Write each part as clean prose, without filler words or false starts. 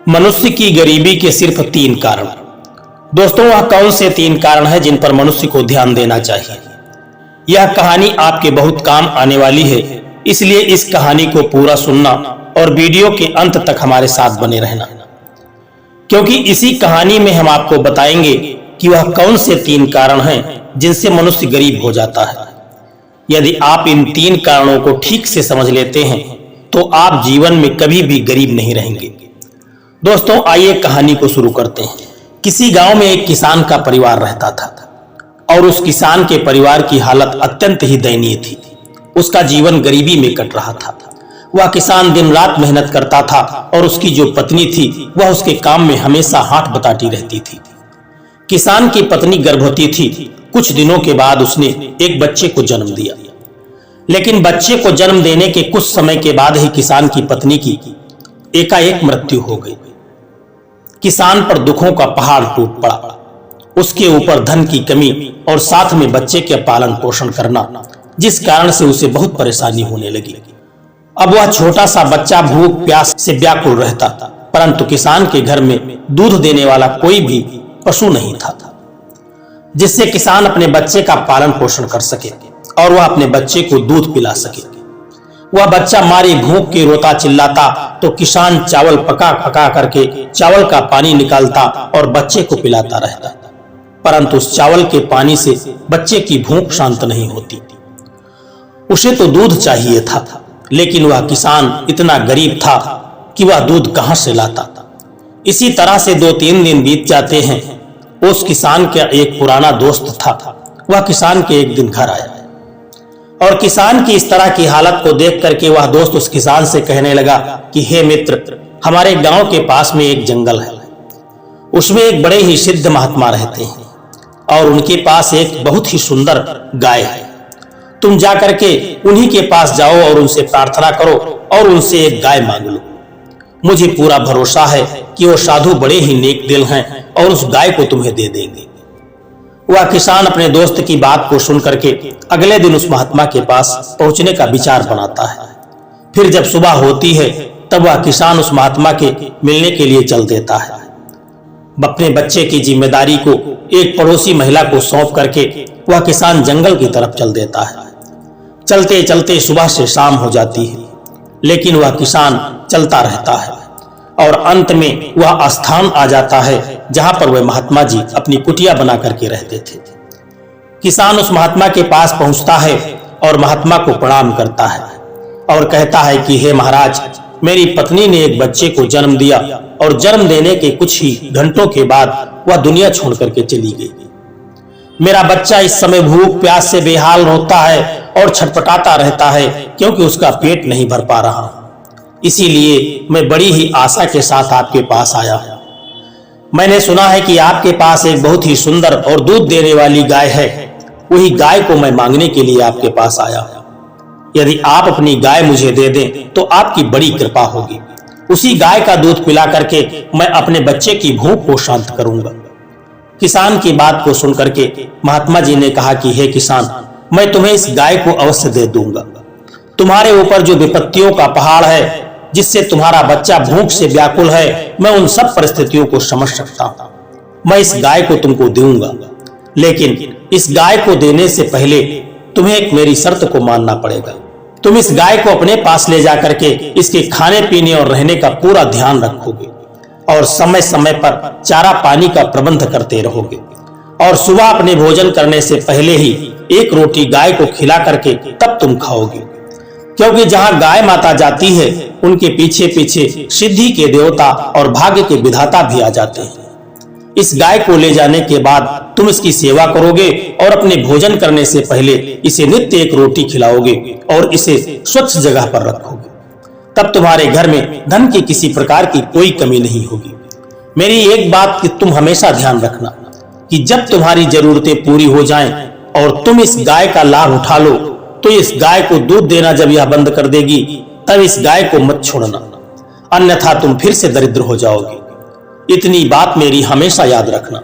मनुष्य की गरीबी के सिर्फ 3 कारण। दोस्तों, वह कौन से 3 कारण हैं जिन पर मनुष्य को ध्यान देना चाहिए? यह कहानी आपके बहुत काम आने वाली है, इसलिए इस कहानी को पूरा सुनना और वीडियो के अंत तक हमारे साथ बने रहना, क्योंकि इसी कहानी में हम आपको बताएंगे कि वह कौन से 3 कारण हैं जिनसे मनुष्य गरीब हो जाता है। यदि आप इन 3 कारणों को ठीक से समझ लेते हैं तो आप जीवन में कभी भी गरीब नहीं रहेंगे। दोस्तों, आइए कहानी को शुरू करते हैं। किसी गांव में एक किसान का परिवार रहता था और उस किसान के परिवार की हालत अत्यंत ही दयनीय थी। उसका जीवन गरीबी में कट रहा था। वह किसान दिन रात मेहनत करता था और उसकी जो पत्नी थी वह उसके काम में हमेशा हाथ बटाती रहती थी। किसान की पत्नी गर्भवती थी। कुछ दिनों के बाद उसने एक बच्चे को जन्म दिया, लेकिन बच्चे को जन्म देने के कुछ समय के बाद ही किसान की पत्नी की एकाएक मृत्यु हो गई। किसान पर दुखों का पहाड़ टूट पड़ा। उसके ऊपर धन की कमी और साथ में बच्चे के पालन पोषण करना, जिस कारण से उसे बहुत परेशानी होने लगी। अब वह छोटा सा बच्चा भूख प्यास से व्याकुल रहता, परंतु किसान के घर में दूध देने वाला कोई भी पशु नहीं था जिससे किसान अपने बच्चे का पालन पोषण कर सके और वह अपने बच्चे को दूध पिला सके। वह बच्चा मारी भूख के रोता चिल्लाता तो किसान चावल पका पका करके चावल का पानी निकालता और बच्चे को पिलाता रहता, परंतु उस चावल के पानी से बच्चे की भूख शांत नहीं होती। उसे तो दूध चाहिए था, लेकिन वह किसान इतना गरीब था कि वह दूध कहां से लाता। इसी तरह से 2-3 दिन बीत जाते हैं। उस किसान का एक पुराना दोस्त था। वह किसान के एक दिन घर आया और किसान की इस तरह की हालत को देख करके वह दोस्त उस किसान से कहने लगा कि हे मित्र, हमारे गांव के पास में एक जंगल है। उसमें एक बड़े ही सिद्ध महात्मा रहते हैं और उनके पास एक बहुत ही सुंदर गाय है। तुम जा करके उन्हीं के पास जाओ और उनसे प्रार्थना करो और उनसे एक गाय मांग लो। मुझे पूरा भरोसा है कि वो साधु बड़े ही नेक दिल हैं और उस गाय को तुम्हें दे देंगे। वह किसान अपने दोस्त की बात को सुन करके अगले दिन उस महात्मा के पास पहुंचने का विचार बनाता है। फिर जब सुबह होती है तब वह किसान उस महात्मा के मिलने के लिए चल देता है। अपने बच्चे की जिम्मेदारी को एक पड़ोसी महिला को सौंप करके वह किसान जंगल की तरफ चल देता है। चलते चलते सुबह से शाम हो जाती है, लेकिन वह किसान चलता रहता है और अंत में वह स्थान आ जाता है जहां पर वह महात्मा जी अपनी कुटिया बना करके रहते थे। किसान उस महात्मा के पास पहुंचता है और महात्मा को प्रणाम करता है और कहता है कि हे महाराज, मेरी पत्नी ने एक बच्चे को जन्म दिया और जन्म देने के कुछ ही घंटों के बाद वह दुनिया छोड़ करके चली गई। मेरा बच्चा इस समय भूख प्यास से बेहाल रोता है और छटपटाता रहता है क्योंकि उसका पेट नहीं भर पा रहा। इसीलिए मैं बड़ी ही आशा के साथ आपके पास आया हूं। मैंने सुना है कि आपके पास एक बहुत ही सुंदर और दूध देने वाली गाय है। वही गाय को मैं मांगने के लिए आपके पास आया हूं। यदि आप अपनी गाय मुझे दे दें तो आपकी बड़ी कृपा होगी। उसी गाय का दूध पिला करके मैं अपने बच्चे की भूख को शांत करूंगा। किसान की बात को सुन करके महात्मा जी ने कहा कि हे किसान, मैं तुम्हें इस गाय को अवश्य दे दूंगा। तुम्हारे ऊपर जो विपत्तियों का पहाड़ है, जिससे तुम्हारा बच्चा भूख से व्याकुल है, मैं उन सब परिस्थितियों को समझ सकता हूं। मैं इस गाय को तुमको दूंगा, लेकिन इस गाय को देने से पहले तुम्हें एक मेरी शर्त को मानना पड़ेगा। तुम इस गाय को अपने पास ले जाकर के इसके खाने पीने और रहने का पूरा ध्यान रखोगे और समय समय पर चारा पानी का प्रबंध करते रहोगे और सुबह अपने भोजन करने से पहले ही एक रोटी गाय को खिला करके तब तुम खाओगे, क्योंकि जहां गाय माता जाती है उनके पीछे पीछे सिद्धि के देवता और भाग्य के विधाता भी आ जाते हैं। इस गाय को ले जाने के बाद तुम इसकी सेवा करोगे और अपने भोजन करने से पहले इसे नित्य एक रोटी खिलाओगे और इसे स्वच्छ जगह पर रखोगे। तब तुम्हारे घर में धन की किसी प्रकार की कोई कमी नहीं होगी। मेरी एक बात कि तुम हमेशा ध्यान रखना कि जब तुम्हारी जरूरतें पूरी हो जाएं और तुम इस गाय का लाभ उठा लो तो इस गाय को दूध देना जब यह बंद कर देगी तब इस गाय को मत छोड़ना, अन्यथा तुम फिर से दरिद्र हो जाओगे। इतनी बात मेरी हमेशा याद रखना।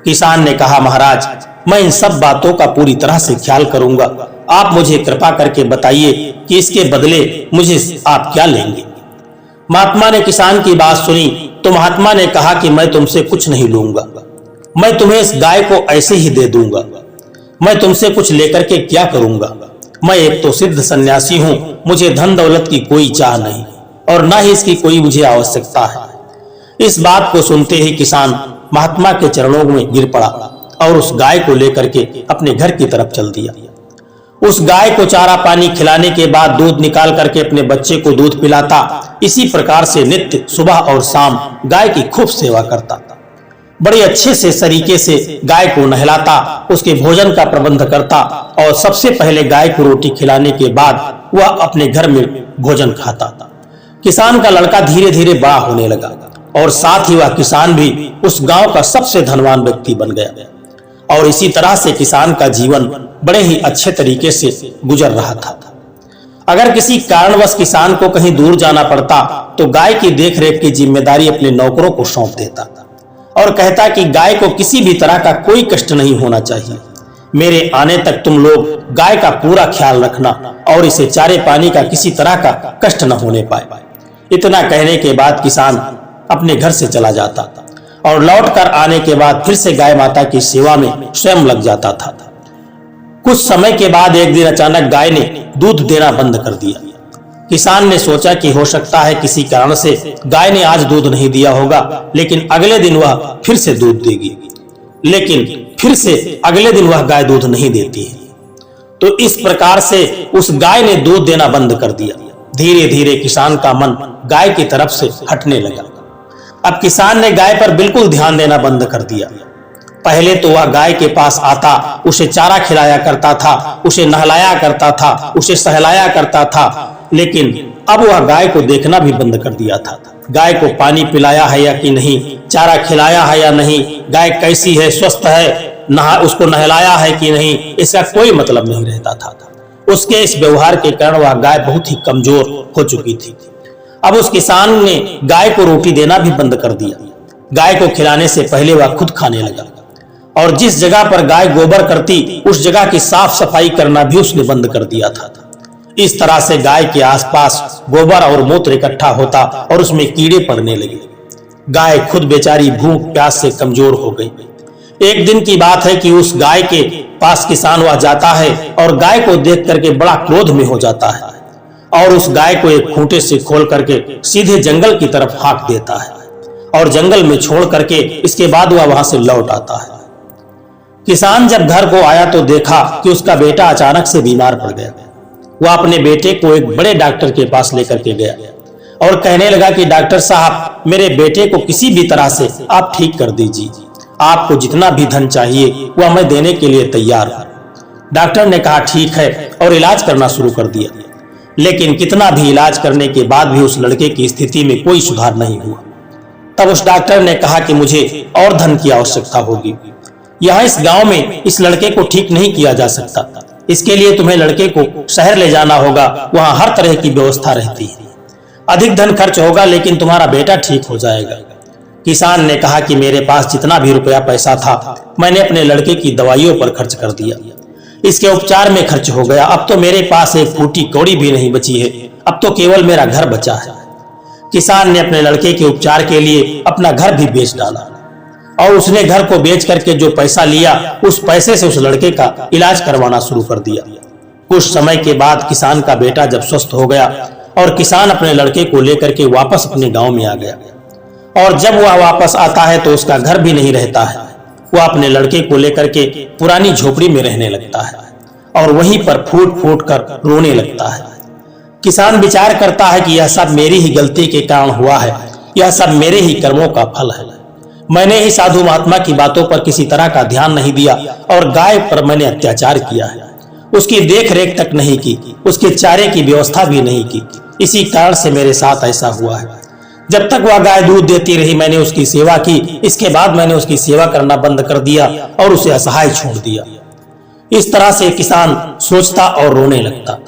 किसान ने कहा, महाराज, मैं इन सब बातों का पूरी तरह से ख्याल करूंगा। आप मुझे कृपा करके बताइए कि इसके बदले मुझे आप क्या लेंगे। महात्मा ने किसान की बात सुनी तो महात्मा ने कहा कि मैं तुमसे कुछ नहीं लूंगा, मैं तुम्हें इस गाय को ऐसे ही दे दूंगा। मैं तुमसे कुछ लेकर के क्या करूंगा? मैं एक तो सिद्ध सन्यासी हूं, मुझे धन दौलत की कोई चाह नहीं और ना ही इसकी कोई मुझे आवश्यकता है। इस बात को सुनते ही किसान महात्मा के चरणों में गिर पड़ा और उस गाय को लेकर के अपने घर की तरफ चल दिया। उस गाय को चारा पानी खिलाने के बाद दूध निकाल करके अपने बच्चे को दूध पिलाता। इसी प्रकार से नित्य सुबह और शाम गाय की खूब सेवा करता, बड़े अच्छे से तरीके से गाय को नहलाता, उसके भोजन का प्रबंध करता और सबसे पहले गाय को रोटी खिलाने के बाद वह अपने घर में भोजन खाता। किसान का लड़का धीरे धीरे बड़ा होने लगा और साथ ही वह किसान भी उस गांव का सबसे धनवान व्यक्ति बन गया और इसी तरह से किसान का जीवन बड़े ही अच्छे तरीके से गुजर रहा था। अगर किसी कारणवश किसान को कहीं दूर जाना पड़ता तो गाय की देखरेख की जिम्मेदारी अपने नौकरों को सौंप देता और कहता कि गाय को किसी भी तरह का कोई कष्ट नहीं होना चाहिए, मेरे आने तक तुम लोग गाय का पूरा ख्याल रखना और इसे चारे पानी का किसी तरह का कष्ट न होने पाए। इतना कहने के बाद किसान अपने घर से चला जाता और लौट कर आने के बाद फिर से गाय माता की सेवा में स्वयं लग जाता था। कुछ समय के बाद एक दिन अचानक गाय ने दूध देना बंद कर दिया। किसान ने सोचा कि हो सकता है किसी कारण से गाय ने आज दूध नहीं दिया होगा, लेकिन अगले दिन वह फिर से दूध देगी। लेकिन फिर से अगले दिन वह गाय दूध नहीं देती है। तो इस प्रकार से उस गाय ने दूध देना बंद कर दिया। धीरे धीरे किसान का मन गाय की तरफ से हटने लगा। अब किसान ने गाय पर बिल्कुल ध्यान देना बंद कर दिया। पहले तो वह गाय के पास आता, उसे चारा खिलाया करता था, उसे नहलाया करता था, उसे सहलाया करता था, लेकिन अब वह गाय को देखना भी बंद कर दिया था। गाय को पानी पिलाया है या कि नहीं, चारा खिलाया है या नहीं, गाय कैसी है, स्वस्थ है, उसको नहलाया है कि नहीं, इसका कोई मतलब नहीं रहता था। उसके इस व्यवहार के कारण वह गाय बहुत ही कमजोर हो चुकी थी। अब उस किसान ने गाय को रोटी देना भी बंद कर दिया। गाय को खिलाने से पहले वह खुद खाने लगा और जिस जगह पर गाय गोबर करती उस जगह की साफ सफाई करना भी उसने बंद कर दिया था। इस तरह से गाय के आसपास गोबर और मूत्र इकट्ठा होता और उसमें कीड़े पड़ने लगे। गाय खुद बेचारी भूख प्यास से कमजोर हो गई। एक दिन की बात है कि उस गाय के पास किसान वह जाता है और गाय को देख करके बड़ा क्रोध में हो जाता है और उस गाय को एक खूंटे से खोल करके सीधे जंगल की तरफ हाँक देता है और जंगल में छोड़ करके इसके बाद वह वहां से लौट आता है। किसान जब घर को आया तो देखा कि उसका बेटा अचानक से बीमार पड़ गया। वह अपने बेटे को एक बड़े डॉक्टर के पास लेकर के गया और कहने लगा कि डॉक्टर साहब, मेरे बेटे को किसी भी तरह से आप ठीक कर दीजिए, आपको जितना भी धन चाहिए वह मैं देने के लिए तैयार हूं। डॉक्टर ने कहा ठीक है और इलाज करना शुरू कर दिया, लेकिन कितना भी इलाज करने के बाद भी उस लड़के की स्थिति में कोई सुधार नहीं हुआ। तब उस डॉक्टर ने कहा कि मुझे और धन की आवश्यकता होगी, यहाँ इस गांव में इस लड़के को ठीक नहीं किया जा सकता, इसके लिए तुम्हें लड़के को शहर ले जाना होगा, वहां हर तरह की व्यवस्था रहती है, अधिक धन खर्च होगा लेकिन तुम्हारा बेटा ठीक हो जाएगा। किसान ने कहा कि मेरे पास जितना भी रुपया पैसा था मैंने अपने लड़के की दवाइयों पर खर्च कर दिया, इसके उपचार में खर्च हो गया, अब तो मेरे पास एक फूटी कौड़ी भी नहीं बची है, अब तो केवल मेरा घर बचा है। किसान ने अपने लड़के के उपचार के लिए अपना घर भी बेच डाला और उसने घर को बेच करके जो पैसा लिया उस पैसे से उस लड़के का इलाज करवाना शुरू कर दिया। कुछ समय के बाद किसान का बेटा जब स्वस्थ हो गया और किसान अपने लड़के को लेकर के वापस अपने गांव में आ गया और जब वह वापस आता है तो उसका घर भी नहीं रहता है, वह अपने लड़के को लेकर के पुरानी झोपड़ी में रहने लगता है और वहीं पर फूट फूट कर रोने लगता है। किसान विचार करता है कि यह सब मेरी ही गलती के कारण हुआ है, यह सब मेरे ही कर्मों का फल है, मैंने ही साधु महात्मा की बातों पर किसी तरह का ध्यान नहीं दिया और गाय पर मैंने अत्याचार किया है, उसकी देख रेख तक नहीं की, उसके चारे की व्यवस्था भी नहीं की, इसी कारण से मेरे साथ ऐसा हुआ है। जब तक वह गाय दूध देती रही मैंने उसकी सेवा की, इसके बाद मैंने उसकी सेवा करना बंद कर दिया और उसे असहाय छोड़ दिया। इस तरह से किसान सोचता और रोने लगता।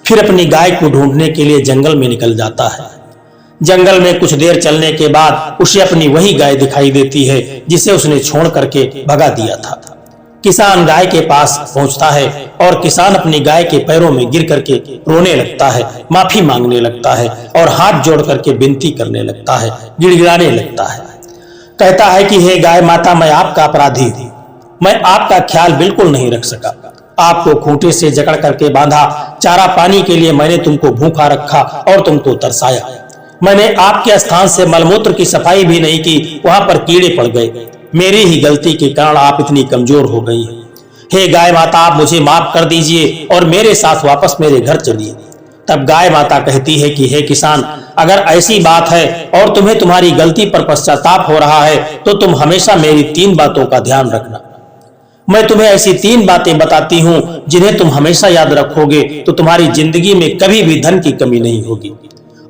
फिर अपनी गाय को ढूंढने के लिए जंगल में निकल जाता है। जंगल में कुछ देर चलने के बाद उसे अपनी वही गाय दिखाई देती है जिसे उसने छोड़ करके भगा दिया था। किसान गाय के पास पहुंचता है और किसान अपनी गाय के पैरों में गिर करके रोने लगता है, माफी मांगने लगता है और हाथ जोड़ करके विनती करने लगता है, गिड़गिड़ाने लगता है। कहता है कि हे गाय माता, मैं आपका अपराधी हूं, मैं आपका ख्याल बिल्कुल नहीं रख सका। आपको खूंटे से जकड़ करके बांधा, चारा पानी के लिए मैंने तुमको भूखा रखा और तुमको तरसाया। मैंने आपके स्थान से मलमूत्र की सफाई भी नहीं की, वहां पर कीड़े पड़ गए। मेरी ही गलती के कारण आप इतनी कमजोर हो गई हैं। हे गाय माता, आप मुझे माफ कर दीजिए और मेरे साथ वापस मेरे घर चलिए। तब गाय माता कहती है कि हे किसान, अगर ऐसी बात है और तुम्हें तुम्हारी गलती पर पश्चाताप हो रहा है तो तुम हमेशा मेरी 3 बातों का ध्यान रखना। मैं तुम्हें ऐसी 3 बातें बताती हूं जिन्हें तुम हमेशा याद रखोगे तो तुम्हारी जिंदगी में कभी भी धन की कमी नहीं होगी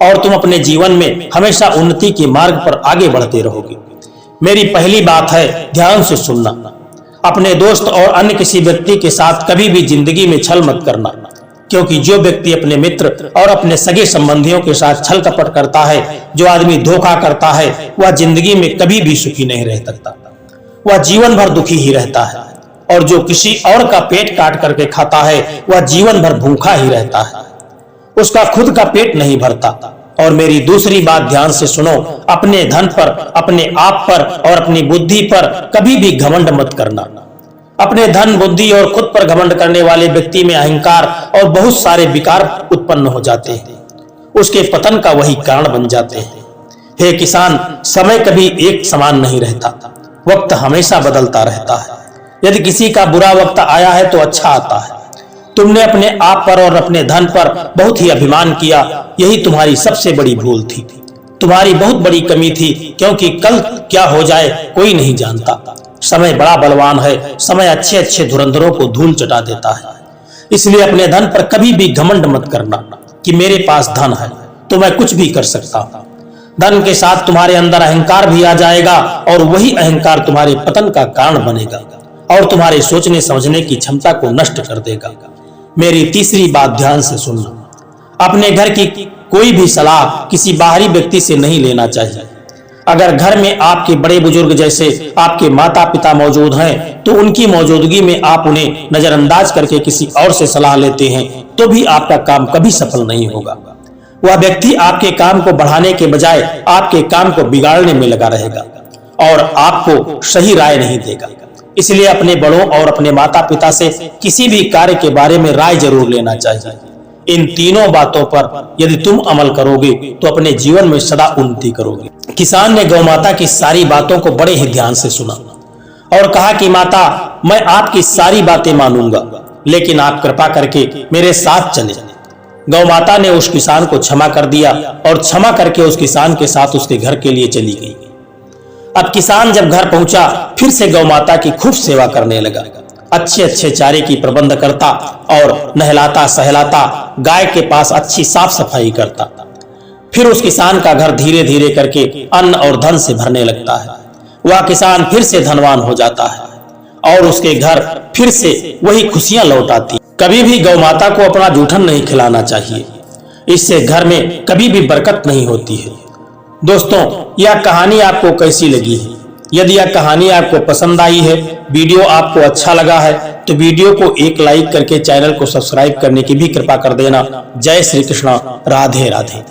और तुम अपने जीवन में हमेशा उन्नति के मार्ग पर आगे बढ़ते रहोगे। मेरी पहली बात है, ध्यान से सुनना। अपने दोस्त और अन्य किसी व्यक्ति के साथ कभी भी जिंदगी में छल मत करना, क्योंकि जो व्यक्ति अपने मित्र और अपने सगे संबंधियों के साथ छल कपट करता है, जो आदमी धोखा करता है, वह जिंदगी में कभी भी सुखी नहीं रह सकता, वह जीवन भर दुखी ही रहता है। और जो किसी और का पेट काट करके खाता है, वह जीवन भर भूखा ही रहता है, उसका खुद का पेट नहीं भरता। और मेरी दूसरी बात ध्यान से सुनो, अपने धन पर, अपने आप पर और अपनी बुद्धि पर कभी भी घमंड मत करना। अपने धन, बुद्धि और खुद पर घमंड करने वाले व्यक्ति में अहंकार और बहुत सारे विकार उत्पन्न हो जाते हैं, उसके पतन का वही कारण बन जाते हैं। हे किसान, समय कभी एक समान नहीं रहता, वक्त हमेशा बदलता रहता है। यदि किसी का बुरा वक्त आया है तो अच्छा आता है। तुमने अपने आप पर और अपने धन पर बहुत ही अभिमान किया, यही तुम्हारी सबसे बड़ी भूल थी, तुम्हारी बहुत बड़ी कमी थी, क्योंकि कल क्या हो जाए कोई नहीं जानता। समय बड़ा बलवान है, समय अच्छे अच्छे धुरंधरों को धूल चटा देता है। इसलिए अपने धन पर कभी भी घमंड मत करना कि मेरे पास धन है तो मैं कुछ भी कर सकता हूं। धन के साथ तुम्हारे अंदर अहंकार भी आ जाएगा और वही अहंकार तुम्हारे पतन का कारण बनेगा और तुम्हारे सोचने समझने की क्षमता को नष्ट कर देगा। मेरी तीसरी बात ध्यान से सुनना, अपने घर की कोई भी सलाह किसी बाहरी व्यक्ति से नहीं लेना चाहिए। अगर घर में आपके बड़े बुजुर्ग जैसे आपके माता पिता मौजूद हैं तो उनकी मौजूदगी में आप उन्हें नजरअंदाज करके किसी और से सलाह लेते हैं तो भी आपका काम कभी सफल नहीं होगा। वह व्यक्ति आपके काम को बढ़ाने के बजाय आपके काम को बिगाड़ने में लगा रहेगा और आपको सही राय नहीं देगा। इसलिए अपने बड़ों और अपने माता पिता से किसी भी कार्य के बारे में राय जरूर लेना चाहिए। इन तीनों बातों पर यदि तुम अमल करोगे तो अपने जीवन में सदा उन्नति करोगे। किसान ने गौ माता की सारी बातों को बड़े ही ध्यान से सुना और कहा कि माता, मैं आपकी सारी बातें मानूंगा, लेकिन आप कृपा करके मेरे साथ चले। गौ माता ने उस किसान को क्षमा कर दिया और क्षमा करके उस किसान के साथ उसके घर के लिए चली गई। अब किसान जब घर पहुंचा फिर से गौ माता की खूब सेवा करने लगा, अच्छे अच्छे चारे की प्रबंध करता और नहलाता सहलाता गाय के पास अच्छी साफ सफाई करता। फिर उस किसान का घर धीरे धीरे करके अन्न और धन से भरने लगता है। वह किसान फिर से धनवान हो जाता है और उसके घर फिर से वही खुशियां लौट आती। कभी भी गौ माता को अपना जूठन नहीं खिलाना चाहिए, इससे घर में कभी भी बरकत नहीं होती है। दोस्तों, यह कहानी आपको कैसी लगी है? यदि यह कहानी आपको पसंद आई है, वीडियो आपको अच्छा लगा है तो वीडियो को एक लाइक करके चैनल को सब्सक्राइब करने की भी कृपा कर देना। जय श्री कृष्ण, राधे राधे।